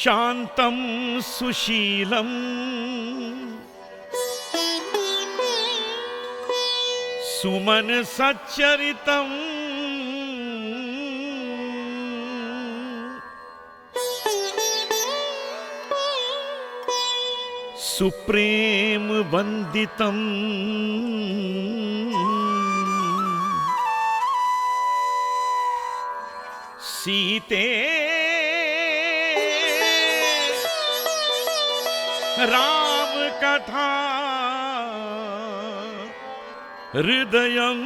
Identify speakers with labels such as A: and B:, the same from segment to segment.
A: शांतं सुशीलं सुमन सच्चरितं supreme वंदितं सीते राम कथा हृदयम्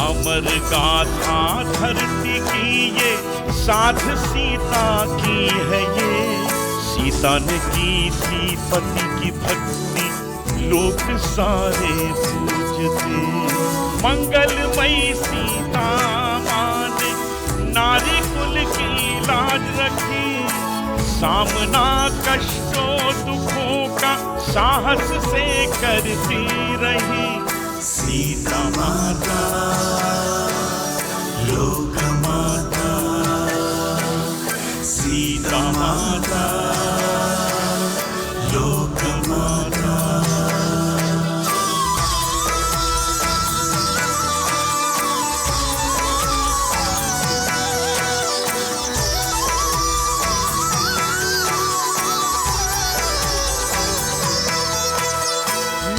A: अमर गाथा धरती की ये साध सीता की है ये। सीता ने की थी पति की भक्ति लोग सारे पूजते। मंगलमयी सीता माँ ने नारी कुल की लाज रखी। सामना कष्टों दुखों का साहस से करती रही। सीता माता लोक माता, सीता माता लोक माता।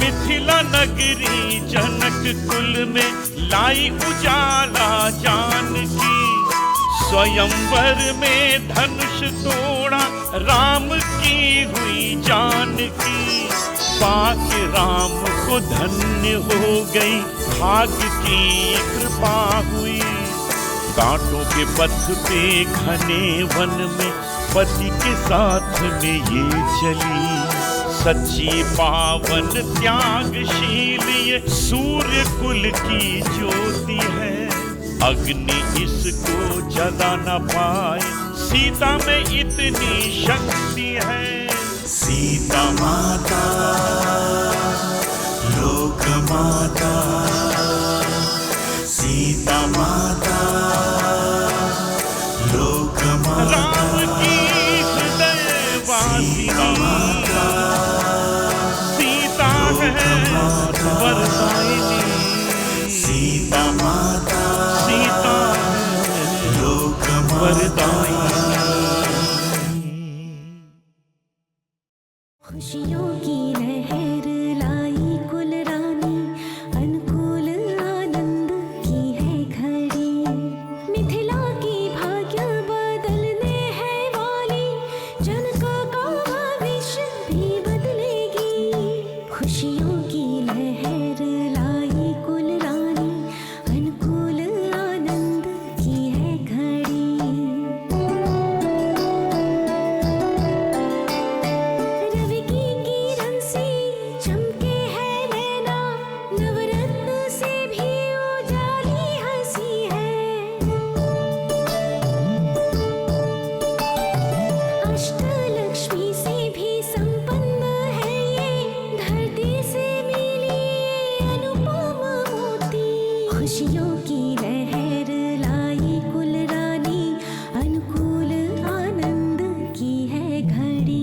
A: मिथिला नगरी जनक कुल में लाई उजाला जानकी। स्वयंवर में धनुष तोड़ा राम की हुई जानकी। पाके राम को धन्य हो गई भाग्य की कृपा हुई। कांटों के पथ पे घने वन में पति के साथ में ये चली। सच्ची पावन त्यागशील ये सूर्य कुल की ज्योति है। अग्नि इसको जला न पाए, सीता में इतनी शक्ति है। सीता माता लोक माता, सीता माता लोक माता। राम की हृदय वासिनी वरदायिनी। सीता माता, सीता लोक वरदायिनी।
B: खुशियों की लहर लाई कुल रानी, अनुकूल आनंद की है घड़ी। मिथिला की भाग्य बदलने है वाली, जनक का भविष्य भी बदलेगी। खुशियों की लहर लाई कुल रानी, अनुकूल आनंद की है घड़ी। रवि की किरण सी चमके है नैना, नवरत्न से भी उजाली हंसी है। अष्टलक्ष्मी से भी संपन्न है ये, धरती से मिली अनुपम मोती। खुशियों की लहर लाई कुल रानी, अनुकूल आनंद की है घड़ी।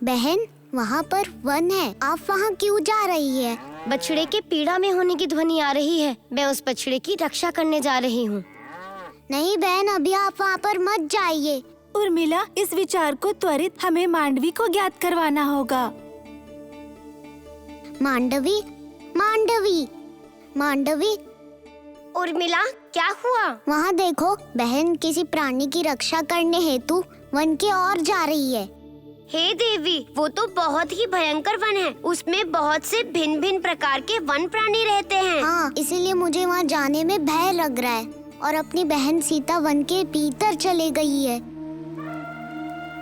C: बहन, वहाँ पर वन है, आप वहाँ क्यों जा रही है?
D: बछड़े के पीड़ा में होने की ध्वनि आ रही है। मैं उस बछड़े की रक्षा करने जा रही हूँ।
C: नहीं बहन, अभी आप वहाँ पर मत जाइए।
B: उर्मिला, इस विचार को त्वरित हमें मांडवी को ज्ञात करवाना होगा।
C: मांडवी, मांडवी, मांडवी,
D: उर्मिला, क्या हुआ?
C: वहाँ देखो, बहन किसी प्राणी की रक्षा करने हेतु वन की ओर जा रही है।
D: हे देवी, वो तो बहुत ही भयंकर वन है। उसमें बहुत से भिन्न भिन्न प्रकार के वन प्राणी रहते हैं।
C: हाँ, इसीलिए मुझे वहाँ जाने में भय लग रहा है। और अपनी बहन सीता वन के भीतर चले गई है।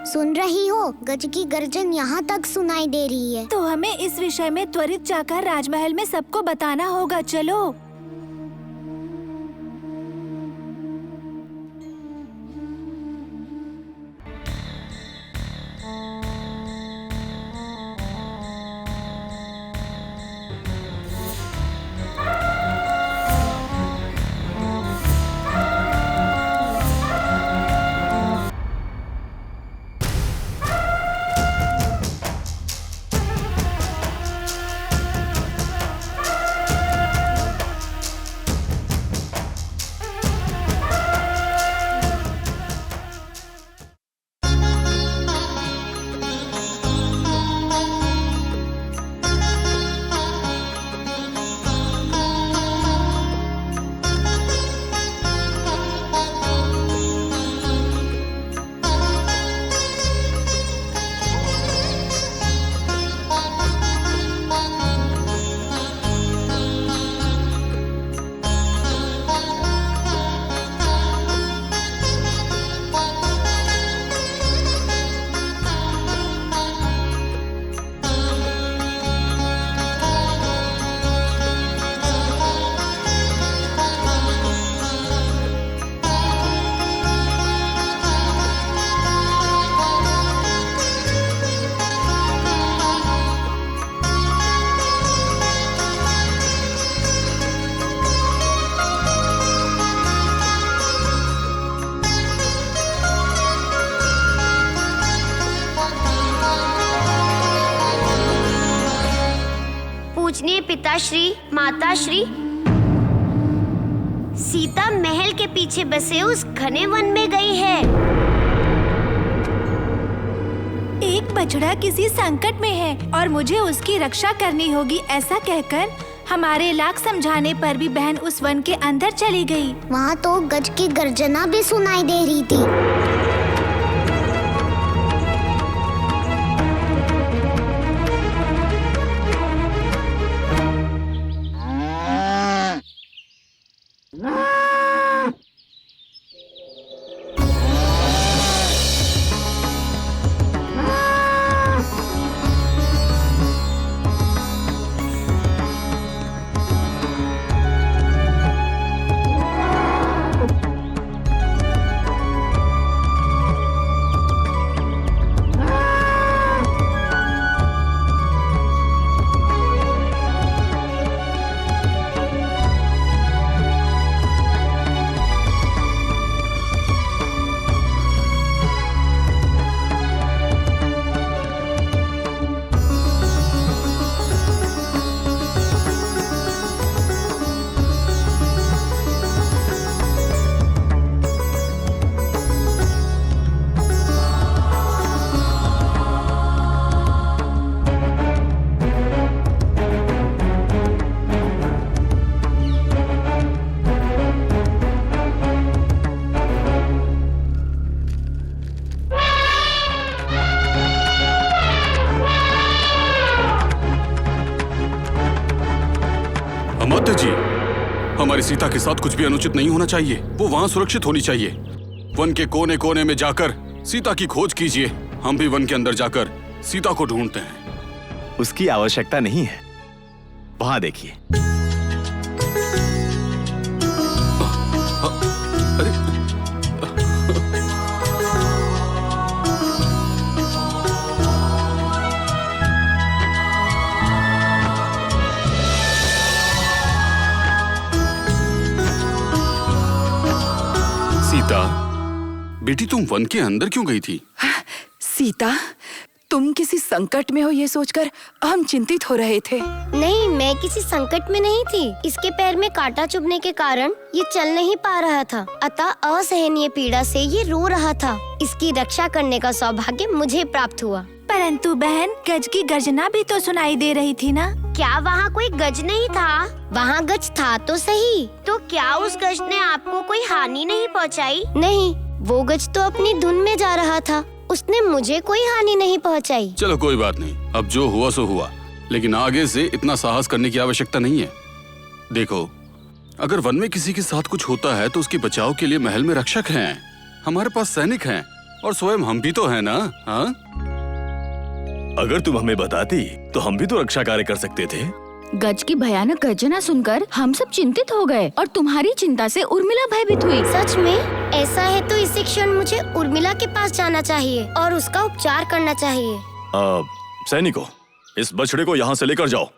C: सुन रही हो, गज की गर्जन यहाँ तक सुनाई दे रही है।
B: तो हमें इस विषय में त्वरित जाकर राजमहल में सबको बताना होगा। चलो।
D: पूजनीय पिताश्री, माताश्री, सीता महल के पीछे बसे उस घने वन में गई है।
B: एक बछड़ा किसी संकट में है और मुझे उसकी रक्षा करनी होगी, ऐसा कहकर हमारे लाख समझाने पर भी बहन उस वन के अंदर चली गई।
C: वहाँ तो गज की गर्जना भी सुनाई दे रही थी।
E: अमात्य जी, हमारी सीता के साथ कुछ भी अनुचित नहीं होना चाहिए। वो वहाँ सुरक्षित होनी चाहिए। वन के कोने कोने में जाकर सीता की खोज कीजिए। हम भी वन के अंदर जाकर सीता को ढूंढते हैं।
F: उसकी आवश्यकता नहीं है। वहाँ देखिए।
E: अरे सीता, बेटी तुम वन के अंदर क्यों गई थी?
G: सीता, तुम किसी संकट में हो ये सोचकर हम चिंतित हो रहे थे।
D: नहीं, मैं किसी संकट में नहीं थी। इसके पैर में कांटा चुभने के कारण ये चल नहीं पा रहा था, अतः असहनीय पीड़ा से ये रो रहा था। इसकी रक्षा करने का सौभाग्य मुझे प्राप्त हुआ।
B: परंतु बहन, गज की गर्जना भी तो सुनाई दे रही थी ना?
D: क्या वहाँ कोई गज नहीं था? वहाँ गज था तो सही। तो क्या उस गज ने आपको कोई हानि नहीं पहुँचाई? नहीं, वो गज तो अपनी धुन में जा रहा था, उसने मुझे कोई हानि नहीं पहुँचाई।
E: चलो कोई बात नहीं, अब जो हुआ सो हुआ, लेकिन आगे से इतना साहस करने की आवश्यकता नहीं है। देखो, अगर वन में किसी के साथ कुछ होता है तो उसके बचाव के लिए महल में रक्षक हैं, हमारे पास सैनिक हैं और स्वयं हम भी तो हैं ना। हाँ,
F: अगर तुम हमें बताती तो हम भी तो रक्षा कार्य कर सकते थे।
H: गज की भयानक गर्जना सुनकर हम सब चिंतित हो गए और तुम्हारी चिंता से उर्मिला भयभीत हुई।
D: सच में? ऐसा है तो इसी क्षण मुझे उर्मिला के पास जाना चाहिए और उसका उपचार करना चाहिए।
F: सैनिकों, इस बछड़े को यहाँ से लेकर जाओ।